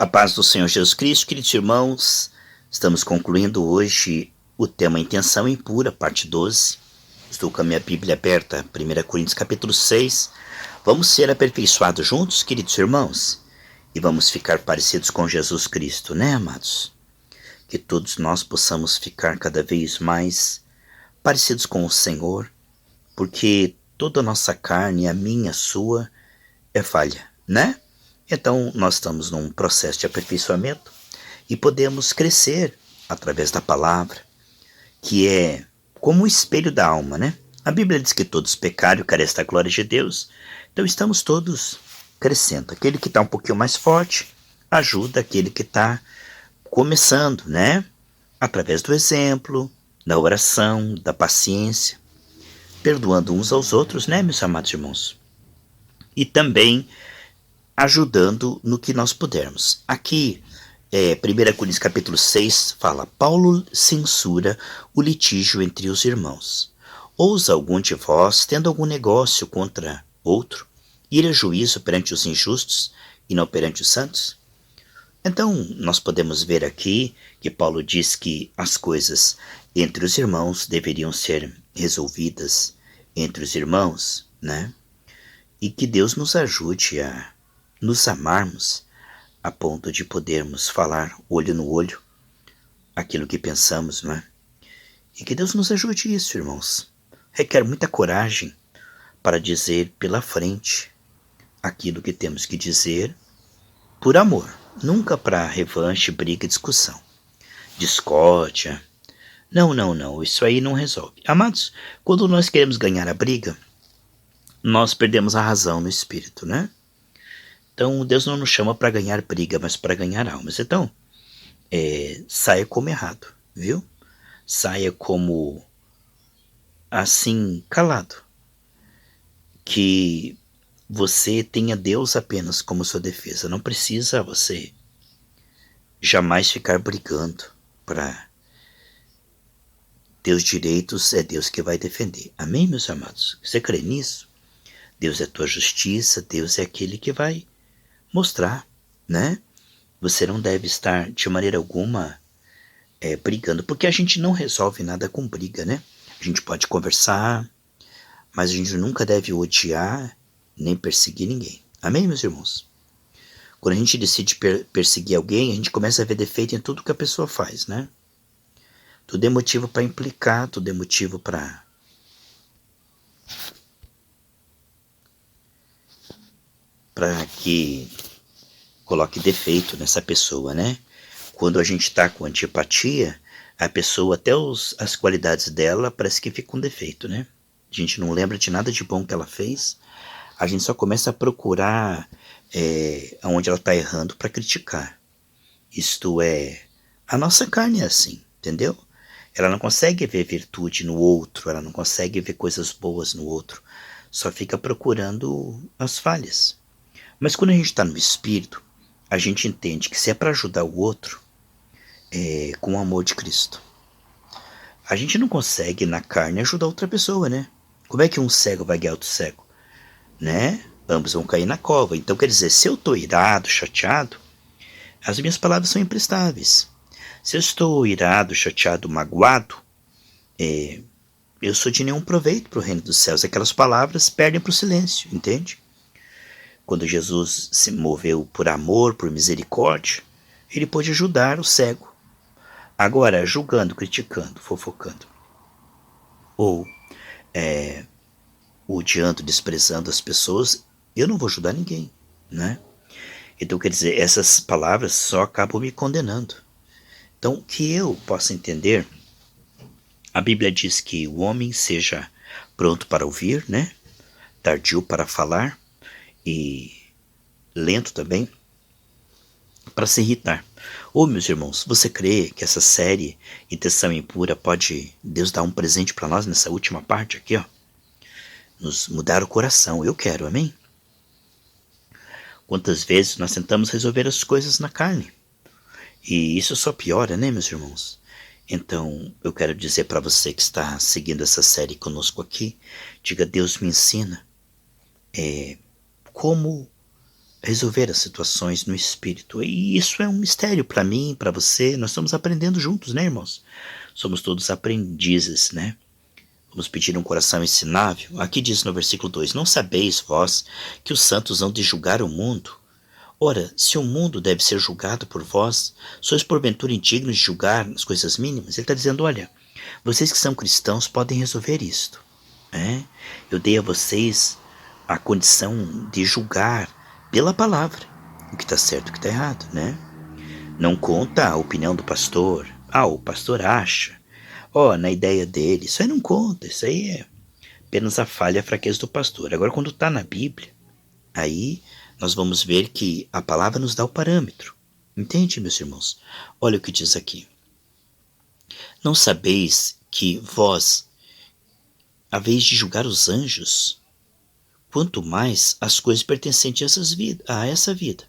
A paz do Senhor Jesus Cristo, queridos irmãos, estamos concluindo hoje o tema Intenção Impura, parte 12. Estou com a minha Bíblia aberta, 1 Coríntios capítulo 6. Vamos ser aperfeiçoados juntos, queridos irmãos, e vamos ficar parecidos com Jesus Cristo, né, amados? Que todos nós possamos ficar cada vez mais parecidos com o Senhor, porque toda a nossa carne, a minha, a sua, é falha, né? Então, nós estamos num processo de aperfeiçoamento e podemos crescer através da palavra, que é como o espelho da alma, né? A Bíblia diz que todos pecaram e carecem da glória de Deus, então estamos todos crescendo. Aquele que está um pouquinho mais forte ajuda aquele que está começando, né? Através do exemplo, da oração, da paciência, perdoando uns aos outros, né, meus amados irmãos? E também ajudando no que nós pudermos. Aqui, 1 Coríntios capítulo 6 fala: Paulo censura o litígio entre os irmãos. Ousa algum de vós, tendo algum negócio contra outro, ir a juízo perante os injustos e não perante os santos? Então, nós podemos ver aqui que Paulo diz que as coisas entre os irmãos deveriam ser resolvidas entre os irmãos, né? E que Deus nos ajude a nos amarmos a ponto de podermos falar olho no olho aquilo que pensamos, não é? E que Deus nos ajude isso, irmãos. Requer muita coragem para dizer pela frente aquilo que temos que dizer por amor, nunca para revanche, briga e discussão. Discórdia. Não, isso aí não resolve. Amados, quando nós queremos ganhar a briga, nós perdemos a razão no espírito, né? Então, Deus não nos chama para ganhar briga, mas para ganhar almas. Então, saia como errado, viu? Saia como, assim, calado. Que você tenha Deus apenas como sua defesa. Não precisa você jamais ficar brigando para teus direitos, é Deus que vai defender. Amém, meus amados? Você crê nisso? Deus é a tua justiça, Deus é aquele que vai mostrar, né? Você não deve estar de maneira alguma brigando, porque a gente não resolve nada com briga, né? A gente pode conversar, mas a gente nunca deve odiar nem perseguir ninguém. Amém, meus irmãos? Quando a gente decide perseguir alguém, a gente começa a ver defeito em tudo que a pessoa faz, né? Tudo é motivo para implicar, tudo é motivo para que coloque defeito nessa pessoa, né? Quando a gente está com antipatia, a pessoa, até as qualidades dela, parece que fica com defeito, né? A gente não lembra de nada de bom que ela fez, a gente só começa a procurar onde ela está errando para criticar. Isto é, a nossa carne é assim, entendeu? Ela não consegue ver virtude no outro, ela não consegue ver coisas boas no outro, só fica procurando as falhas. Mas quando a gente está no Espírito, a gente entende que se é para ajudar o outro, é com o amor de Cristo. A gente não consegue na carne ajudar outra pessoa, né? Como é que um cego vai guiar outro cego? Né? Ambos vão cair na cova. Então quer dizer, se eu estou irado, chateado, as minhas palavras são imprestáveis. Se eu estou irado, chateado, magoado, eu sou de nenhum proveito para o reino dos céus. Aquelas palavras perdem para o silêncio, entende? Quando Jesus se moveu por amor, por misericórdia, ele pôde ajudar o cego. Agora, julgando, criticando, fofocando, ou odiando, desprezando as pessoas, eu não vou ajudar ninguém, né? Então, quer dizer, essas palavras só acabam me condenando. Então, que eu possa entender, a Bíblia diz que o homem seja pronto para ouvir, né? Tardio para falar e lento também para se irritar. Meus irmãos, você crê que essa série Intenção Impura pode Deus dar um presente para nós nessa última parte aqui, ó? Nos mudar o coração. Eu quero, amém? Quantas vezes nós tentamos resolver as coisas na carne? E isso só piora, né, meus irmãos? Então, eu quero dizer para você que está seguindo essa série conosco aqui, diga: Deus me ensina como resolver as situações no espírito. E isso é um mistério para mim, para você. Nós estamos aprendendo juntos, né, irmãos? Somos todos aprendizes, né? Vamos pedir um coração ensinável. Aqui diz no versículo 2: Não sabeis vós que os santos hão de julgar o mundo? Ora, se o mundo deve ser julgado por vós, sois porventura indignos de julgar as coisas mínimas? Ele está dizendo, olha, vocês que são cristãos podem resolver isto. Né? Eu dei a vocês a condição de julgar pela palavra o que está certo e o que está errado, né? Não conta a opinião do pastor. O pastor acha. Na ideia dele. Isso aí não conta. Isso aí é apenas a falha e a fraqueza do pastor. Agora, quando está na Bíblia, aí nós vamos ver que a palavra nos dá o parâmetro. Entende, meus irmãos? Olha o que diz aqui. Não sabeis que vós haveis de julgar os anjos? Quanto mais as coisas pertencentes a essa vida.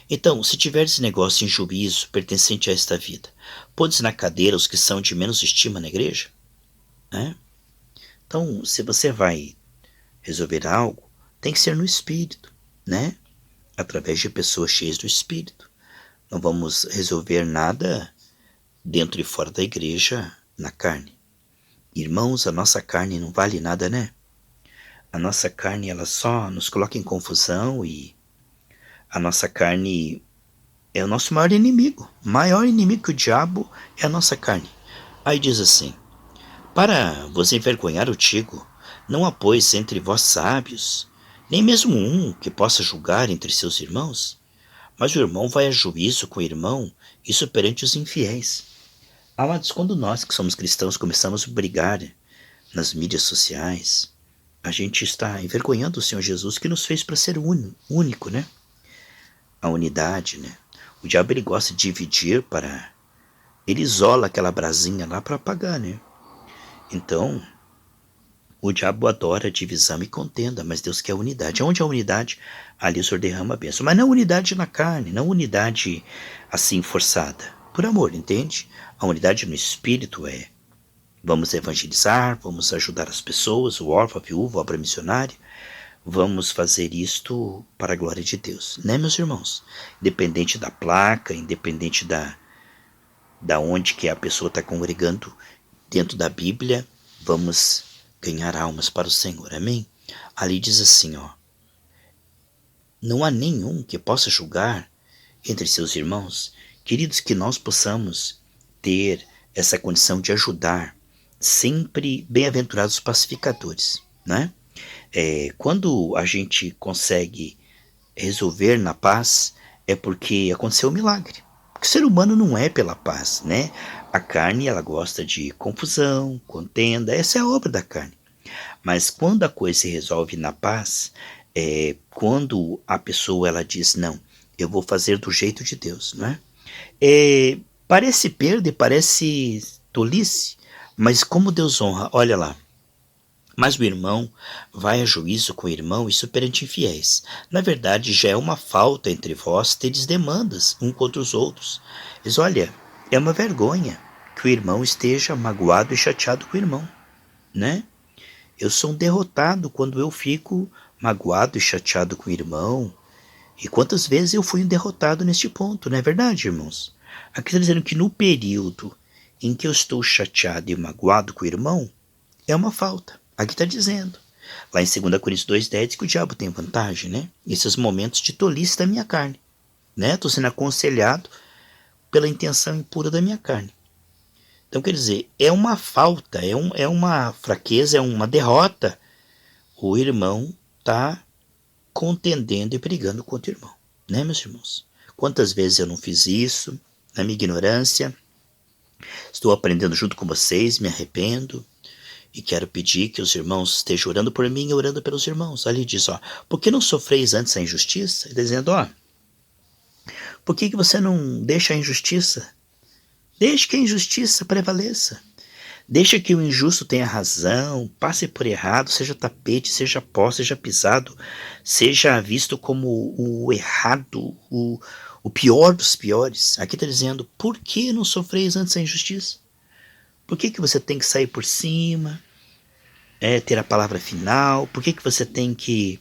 Então, se tiveres negócio em juízo pertencente a esta vida, podes na cadeira os que são de menos estima na igreja? Né? Então, se você vai resolver algo, tem que ser no espírito, né? Através de pessoas cheias do espírito. Não vamos resolver nada dentro e fora da igreja na carne. Irmãos, a nossa carne não vale nada, né? A nossa carne, ela só nos coloca em confusão e a nossa carne é o nosso maior inimigo. O maior inimigo que o diabo é a nossa carne. Aí diz assim: Para vos envergonhar o digo, não há pois entre vós sábios, nem mesmo um que possa julgar entre seus irmãos. Mas o irmão vai a juízo com o irmão, isso perante os infiéis. Amados, quando nós que somos cristãos começamos a brigar nas mídias sociais, a gente está envergonhando o Senhor Jesus, que nos fez para ser único, né? A unidade, né? O diabo, ele gosta de dividir ele isola aquela brasinha lá para apagar, né? Então, o diabo adora divisão e contenda, mas Deus quer unidade. Onde há unidade, ali o Senhor derrama a bênção. Mas não unidade na carne, não unidade assim forçada. Por amor, entende? A unidade no espírito é: vamos evangelizar, vamos ajudar as pessoas, o órfão, a viúva, a obra missionária. Vamos fazer isto para a glória de Deus, né, meus irmãos? Independente da placa, independente da onde que a pessoa está congregando dentro da Bíblia, vamos ganhar almas para o Senhor, amém? Ali diz assim, não há nenhum que possa julgar entre seus irmãos. Queridos, que nós possamos ter essa condição de ajudar, sempre bem-aventurados pacificadores, né? Quando a gente consegue resolver na paz, é porque aconteceu um milagre. Porque o ser humano não é pela paz, né? A carne, ela gosta de confusão, contenda, essa é a obra da carne. Mas quando a coisa se resolve na paz, quando a pessoa ela diz, não, eu vou fazer do jeito de Deus, né? Parece perda, parece tolice, mas como Deus honra, olha lá. Mas o irmão vai a juízo com o irmão, isso perante infiéis. Na verdade, já é uma falta entre vós teres demandas um contra os outros. Mas olha, é uma vergonha que o irmão esteja magoado e chateado com o irmão, né? Eu sou um derrotado quando eu fico magoado e chateado com o irmão. E quantas vezes eu fui um derrotado neste ponto, não é verdade, irmãos? Aqui está dizendo que no período em que eu estou chateado e magoado com o irmão, é uma falta. Aqui está dizendo. Lá em 2 Coríntios 2,10 diz que o diabo tem vantagem, né? Esses momentos de tolice da minha carne, né? Estou sendo aconselhado pela intenção impura da minha carne. Então, quer dizer, é uma falta, é uma fraqueza, é uma derrota. O irmão está contendendo e brigando contra o irmão, né, meus irmãos? Quantas vezes eu não fiz isso, na minha ignorância? Estou aprendendo junto com vocês, me arrependo. E quero pedir que os irmãos estejam orando por mim e orando pelos irmãos. Ali diz, por que não sofreis antes a injustiça? Ele dizendo, por que você não deixa a injustiça? Deixe que a injustiça prevaleça. Deixa que o injusto tenha razão, passe por errado, seja tapete, seja pó, seja pisado, seja visto como o errado, o pior dos piores. Aqui está dizendo, por que não sofreis antes a injustiça? Por que você tem que sair por cima, ter a palavra final? Por que você tem que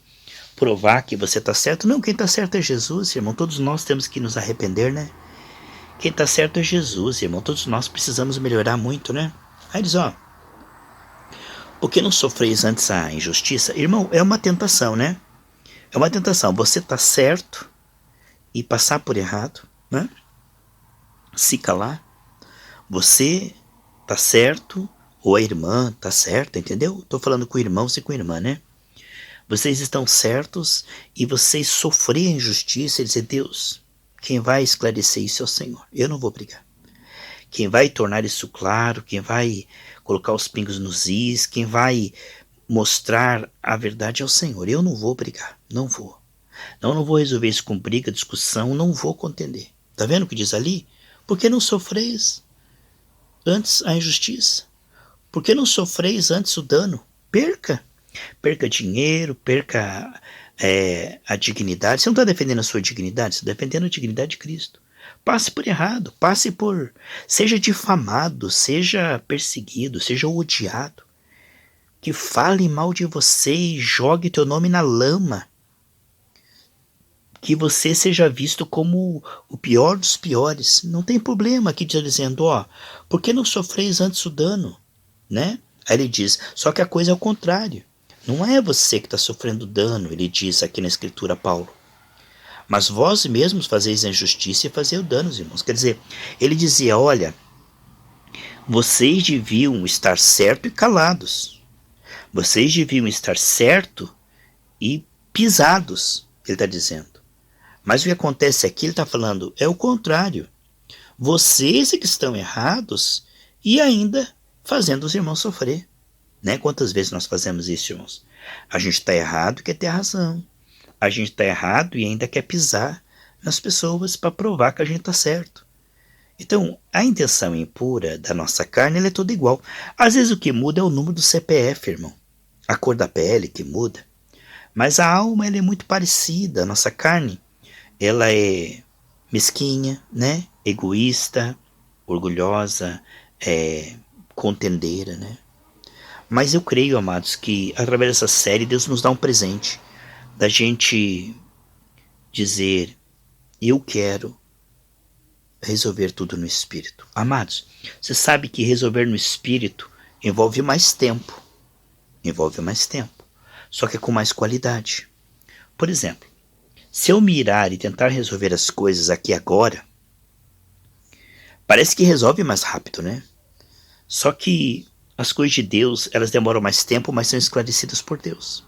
provar que você está certo. Não, quem está certo é Jesus, irmão. Todos nós temos que nos arrepender, né? Quem está certo é Jesus, irmão. Todos nós precisamos melhorar muito, né? Aí diz, ó, por que não sofreis antes a injustiça? Irmão, é uma tentação, né? É uma tentação. Você está certo e passar por errado, né? Se calar. Você está certo ou a irmã está certa, entendeu? Estou falando com irmãos e com irmã, né? Vocês estão certos e vocês sofrem a injustiça e dizer, Deus, quem vai esclarecer isso é o Senhor. Eu não vou brigar. Quem vai tornar isso claro, quem vai colocar os pingos nos is, quem vai mostrar a verdade é o Senhor. Eu não vou brigar, não vou. Não vou resolver isso com briga, discussão, não vou contender. Tá vendo o que diz ali? Por que não sofreis antes a injustiça? Por que não sofreis antes o dano? Perca dinheiro, perca a dignidade. Você não está defendendo a sua dignidade, você está defendendo a dignidade de Cristo. Passe por errado, seja difamado, seja perseguido, seja odiado. Que fale mal de você e jogue teu nome na lama. Que você seja visto como o pior dos piores. Não tem problema aqui dizendo, ó, por que não sofreis antes o dano? Né? Aí ele diz, só que a coisa é o contrário. Não é você que está sofrendo dano, ele diz aqui na escritura, Paulo. Mas vós mesmos fazeis a injustiça e fazeis o dano, irmãos. Quer dizer, ele dizia, olha, vocês deviam estar certo e calados. Vocês deviam estar certo e pisados, ele está dizendo. Mas o que acontece aqui, ele está falando, é o contrário. Vocês é que estão errados e ainda fazendo os irmãos sofrer. Né? Quantas vezes nós fazemos isso, irmãos? A gente está errado e quer ter razão. A gente está errado e ainda quer pisar nas pessoas para provar que a gente está certo. Então, a intenção impura da nossa carne ela é toda igual. Às vezes o que muda é o número do CPF, irmão. A cor da pele que muda. Mas a alma ela é muito parecida. A nossa carne ela é mesquinha, né? Egoísta, orgulhosa, contendeira, né? Mas eu creio, amados, que através dessa série Deus nos dá um presente da gente dizer, eu quero resolver tudo no Espírito. Amados, você sabe que resolver no Espírito envolve mais tempo. Só que é com mais qualidade. Por exemplo, se eu mirar e tentar resolver as coisas aqui agora, parece que resolve mais rápido, né? Só que as coisas de Deus, elas demoram mais tempo, mas são esclarecidas por Deus.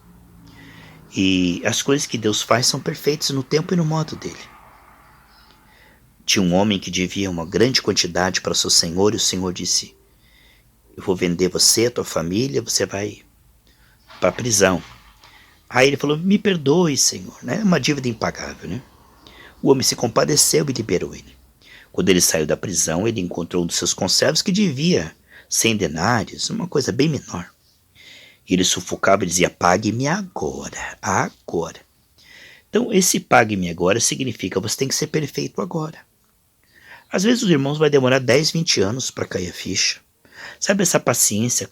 E as coisas que Deus faz são perfeitas no tempo e no modo dele. Tinha um homem que devia uma grande quantidade para o seu senhor, e o senhor disse, eu vou vender você, a tua família, você vai para a prisão. Aí ele falou, me perdoe, senhor, né? Uma dívida impagável, né? O homem se compadeceu e liberou ele. Quando ele saiu da prisão, ele encontrou um dos seus conservos que devia 100 denários, uma coisa bem menor. Ele sufocava e dizia, pague-me agora. Então, esse pague-me agora significa você tem que ser perfeito agora. Às vezes os irmãos vai demorar 10, 20 anos para cair a ficha. Sabe essa paciência?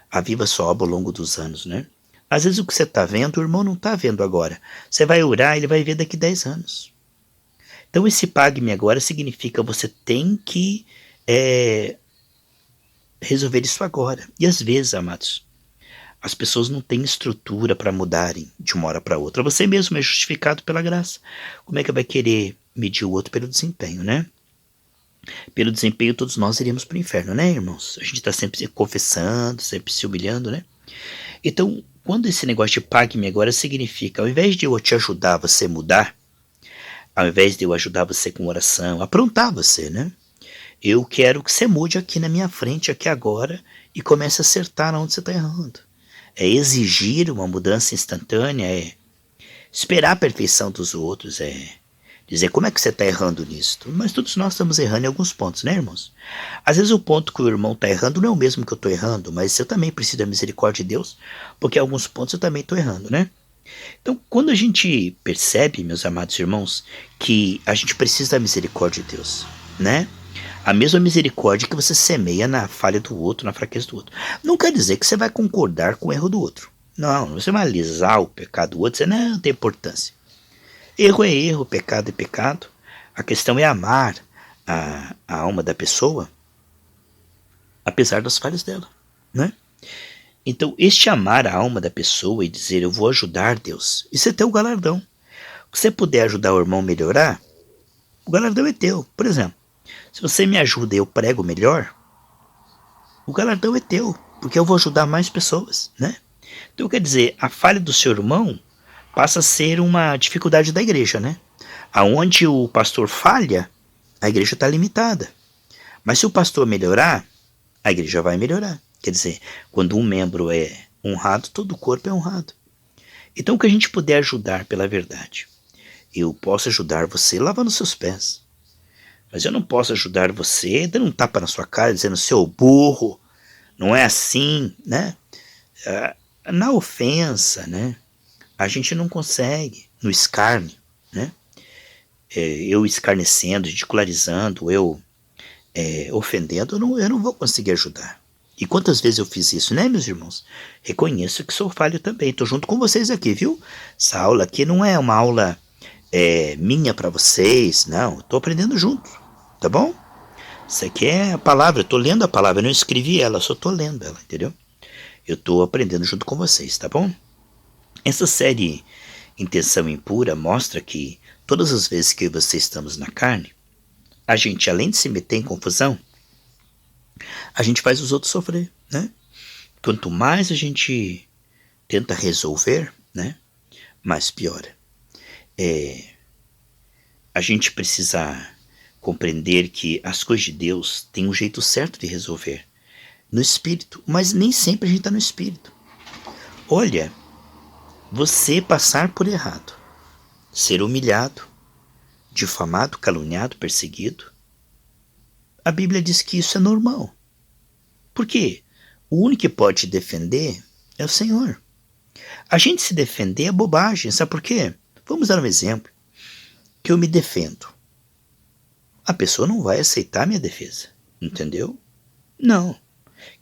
Aviva sua obra ao longo dos anos, né? Às vezes o que você está vendo, o irmão não está vendo agora. Você vai orar, ele vai ver daqui 10 anos. Então esse pague-me agora significa você tem que resolver isso agora. E às vezes, amados, as pessoas não têm estrutura para mudarem de uma hora para outra. Você mesmo é justificado pela graça. Como é que vai querer medir o outro pelo desempenho, né? Pelo desempenho todos nós iríamos para o inferno, né, irmãos? A gente está sempre se confessando, sempre se humilhando, né? Então, quando esse negócio de pague-me agora significa, ao invés de eu te ajudar a você mudar, ao invés de eu ajudar você com oração, aprontar você, né? Eu quero que você mude aqui na minha frente, aqui agora, e comece a acertar onde você está errando. É exigir uma mudança instantânea, é esperar a perfeição dos outros, é dizer como é que você está errando nisso. Mas todos nós estamos errando em alguns pontos, né, irmãos? Às vezes o ponto que o irmão está errando não é o mesmo que eu estou errando, mas eu também preciso da misericórdia de Deus, porque em alguns pontos eu também estou errando, né? Então, quando a gente percebe, meus amados irmãos, que a gente precisa da misericórdia de Deus, né? A mesma misericórdia que você semeia na falha do outro, na fraqueza do outro. Não quer dizer que você vai concordar com o erro do outro. Não você vai alisar o pecado do outro, você não tem importância. Erro é erro, pecado é pecado. A questão é amar a alma da pessoa, apesar das falhas dela, né? Então, este amar a alma da pessoa e dizer, eu vou ajudar Deus, isso é teu galardão. Se você puder ajudar o irmão a melhorar, o galardão é teu. Por exemplo, se você me ajuda e eu prego melhor, o galardão é teu, porque eu vou ajudar mais pessoas, né? Então, quer dizer, a falha do seu irmão passa a ser uma dificuldade da igreja, né? Aonde o pastor falha, a igreja está limitada. Mas se o pastor melhorar, a igreja vai melhorar. Quer dizer, quando um membro é honrado, todo o corpo é honrado. Então, o que a gente puder ajudar pela verdade. Eu posso ajudar você lavando seus pés. Mas eu não posso ajudar você dando um tapa na sua cara, dizendo, seu burro, não é assim, né? Na ofensa, né? A gente não consegue, no escárnio, né? Eu escarnecendo, ridicularizando, eu ofendendo, eu não vou conseguir ajudar. E quantas vezes eu fiz isso, né, meus irmãos? Reconheço que sou falho também. Estou junto com vocês aqui, viu? Essa aula aqui não é uma aula minha para vocês, não. Estou aprendendo junto, tá bom? Isso aqui é a palavra, eu estou lendo a palavra, eu não escrevi ela, só estou lendo ela, entendeu? Eu estou aprendendo junto com vocês, tá bom? Essa série Intenção Impura mostra que todas as vezes que você estamos na carne, a gente, além de se meter em confusão, a gente faz os outros sofrer, né? Quanto mais a gente tenta resolver, né? Mais piora. A gente precisa compreender que as coisas de Deus têm um jeito certo de resolver. No espírito, mas nem sempre a gente está no espírito. Olha, você passar por errado, ser humilhado, difamado, caluniado, perseguido, a Bíblia diz que isso é normal. Por quê? O único que pode te defender é o Senhor. A gente se defender é bobagem, sabe por quê? Vamos dar um exemplo. Que eu me defendo. A pessoa não vai aceitar a minha defesa, entendeu? Não.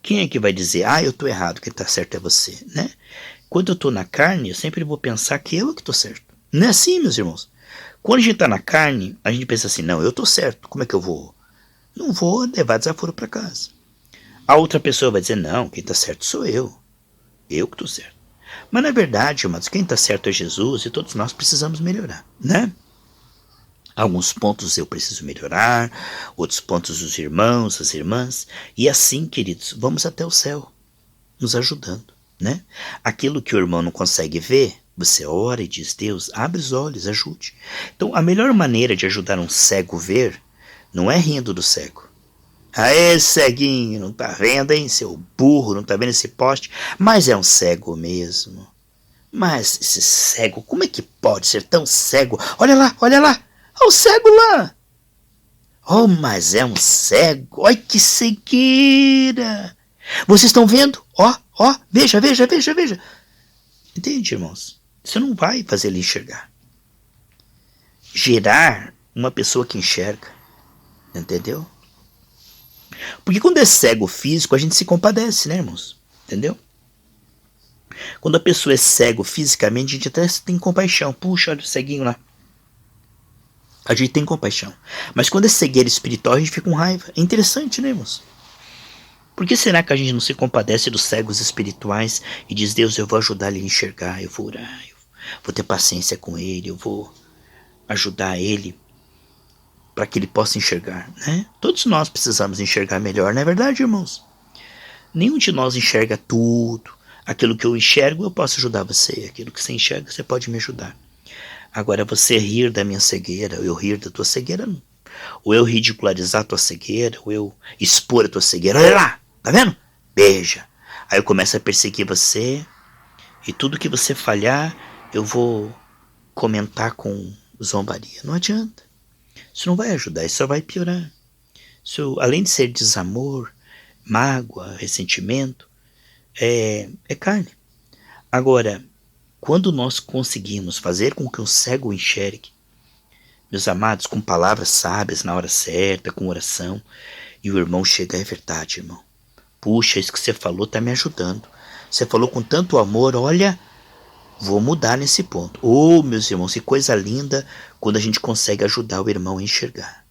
Quem é que vai dizer, eu estou errado, quem está certo é você, né? Quando eu estou na carne, eu sempre vou pensar que eu é que estou certo. Não é assim, meus irmãos. Quando a gente está na carne, a gente pensa assim, não, eu estou certo, como é que eu vou? Não vou levar desaforo para casa. A outra pessoa vai dizer, não, quem está certo sou eu que estou certo. Mas na verdade, irmãos, quem está certo é Jesus e todos nós precisamos melhorar, né? Alguns pontos eu preciso melhorar, outros pontos os irmãos, as irmãs, e assim, queridos, vamos até o céu, nos ajudando, né? Aquilo que o irmão não consegue ver, você ora e diz, Deus, abre os olhos, ajude. Então, a melhor maneira de ajudar um cego a ver, não é rindo do cego. Aê, ceguinho, não tá vendo, hein, seu burro, não tá vendo esse poste? Mas é um cego mesmo. Mas esse cego, como é que pode ser tão cego? Olha lá, olha lá. Olha o cego lá. Oh, mas é um cego. Olha que cegueira. Vocês estão vendo? Ó, veja, veja, veja, veja. Entende, irmãos? Isso não vai fazer ele enxergar. Gerar uma pessoa que enxerga. Entendeu? Porque quando é cego físico, a gente se compadece, né, irmãos? Entendeu? Quando a pessoa é cego fisicamente, a gente até tem compaixão. Puxa, olha o ceguinho lá. A gente tem compaixão. Mas quando é cegueira espiritual, a gente fica com raiva. É interessante, né, irmãos? Por que será que a gente não se compadece dos cegos espirituais e diz, Deus, eu vou ajudar ele a enxergar, eu vou orar, eu vou ter paciência com ele, eu vou ajudar ele para que ele possa enxergar, né? Todos nós precisamos enxergar melhor, não é verdade, irmãos? Nenhum de nós enxerga tudo. Aquilo que eu enxergo, eu posso ajudar você. Aquilo que você enxerga, você pode me ajudar. Agora, você rir da minha cegueira, ou eu rir da tua cegueira, não. Ou eu ridicularizar a tua cegueira, ou eu expor a tua cegueira. Olha lá, tá vendo? Beija. Aí eu começo a perseguir você, e tudo que você falhar, eu vou comentar com zombaria. Não adianta. Isso não vai ajudar, isso só vai piorar. Isso, além de ser desamor, mágoa, ressentimento, é carne. Agora, quando nós conseguimos fazer com que o cego enxergue, meus amados, com palavras sábias na hora certa, com oração, e o irmão chega, é verdade, irmão. Puxa, isso que você falou está me ajudando. Você falou com tanto amor, olha, vou mudar nesse ponto. Oh, meus irmãos, que coisa linda quando a gente consegue ajudar o irmão a enxergar.